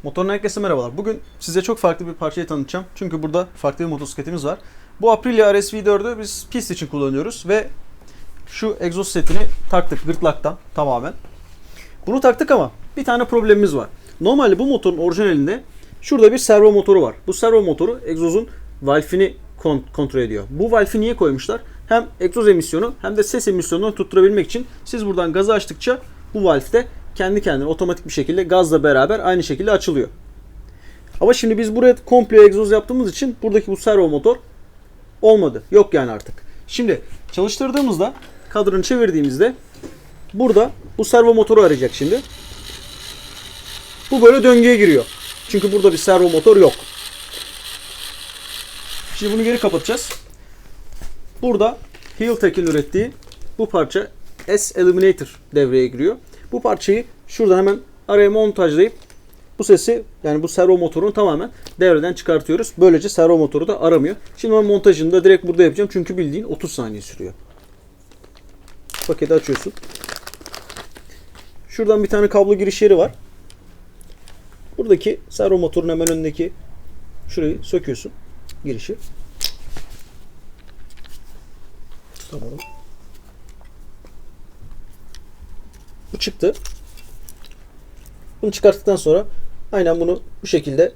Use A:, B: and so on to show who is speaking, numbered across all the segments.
A: Motorun herkese merhabalar. Bugün size çok farklı bir parçayı tanıtacağım. Çünkü burada farklı bir motosikletimiz var. Bu Aprilia RSV4'ü biz pist için kullanıyoruz ve şu egzoz setini taktık gırtlaktan tamamen. Bunu taktık ama bir tane problemimiz var. Normalde bu motorun orijinalinde şurada bir servo motoru var. Bu servo motoru egzozun valfini kontrol ediyor. Bu valfi niye koymuşlar? Hem egzoz emisyonu hem de ses emisyonunu tutturabilmek için siz buradan gazı açtıkça bu valf de kendi kendine otomatik bir şekilde gazla beraber aynı şekilde açılıyor. Ama şimdi biz buraya komple egzoz yaptığımız için buradaki bu servo motor olmadı. Yok yani artık. Şimdi çalıştırdığımızda, kadranı çevirdiğimizde burada bu servo motoru arayacak şimdi. Bu böyle döngüye giriyor. Çünkü burada bir servo motor yok. Şimdi bunu geri kapatacağız. Burada Heeltek'in ürettiği bu parça S-Eliminator devreye giriyor. Bu parçayı şuradan hemen araya montajlayıp bu sesi, yani bu servo motorunu tamamen devreden çıkartıyoruz. Böylece servo motoru da aramıyor. Şimdi ben montajını da direkt burada yapacağım. Çünkü bildiğin 30 saniye sürüyor. Paketi açıyorsun. Şuradan bir tane kablo giriş yeri var. Buradaki servo motorun hemen önündeki şurayı söküyorsun. Girişi. Tamam. Bu çıktı. Bunu çıkarttıktan sonra aynen bunu bu şekilde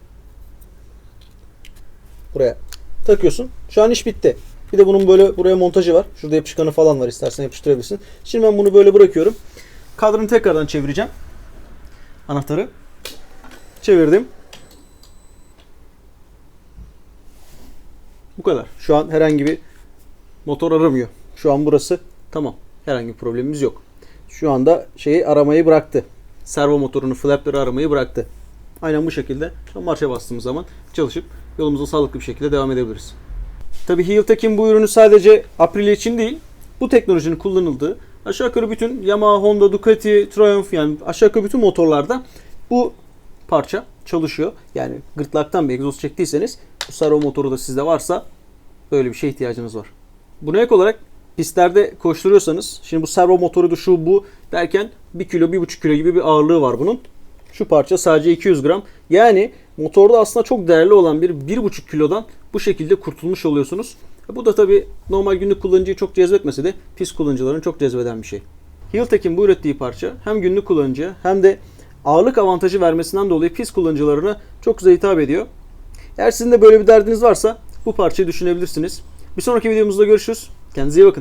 A: buraya takıyorsun. Şu an iş bitti. Bir de bunun böyle buraya montajı var. Şurada yapışkanı falan var. İstersen yapıştırabilirsin. Şimdi ben bunu böyle bırakıyorum. Kadranı tekrardan çevireceğim. Anahtarı çevirdim. Bu kadar. Şu an herhangi bir motor aramıyor. Şu an burası tamam. Herhangi bir problemimiz yok. Şu anda şeyi aramayı bıraktı. Servo motorunu, flapları aramayı bıraktı. Aynen bu şekilde marşa bastığımız zaman çalışıp yolumuza sağlıklı bir şekilde devam edebiliriz. Tabii Heeltek'in bu ürünü sadece Aprilia için değil, bu teknolojinin kullanıldığı aşağı yukarı bütün Yamaha, Honda, Ducati, Triumph, yani aşağı yukarı bütün motorlarda bu parça çalışıyor. Yani gırtlaktan bir egzoz çektiyseniz bu servo motoru da sizde varsa böyle bir şeye ihtiyacınız var. Buna ek olarak pistlerde koşturuyorsanız, şimdi bu servo motoru da şu bu derken 1 kilo 1,5 kilo gibi bir ağırlığı var bunun. Şu parça sadece 200 gram. Yani motorda aslında çok değerli olan bir 1,5 kilodan bu şekilde kurtulmuş oluyorsunuz. Bu da tabii normal günlük kullanıcıyı çok cezbetmese de pist kullanıcıların çok cezbeden bir şey. Heeltek'in bu ürettiği parça hem günlük kullanıcıya hem de ağırlık avantajı vermesinden dolayı pist kullanıcılarına çok güzel hitap ediyor. Eğer sizin de böyle bir derdiniz varsa bu parçayı düşünebilirsiniz. Bir sonraki videomuzda görüşürüz. Kendinize iyi bakın.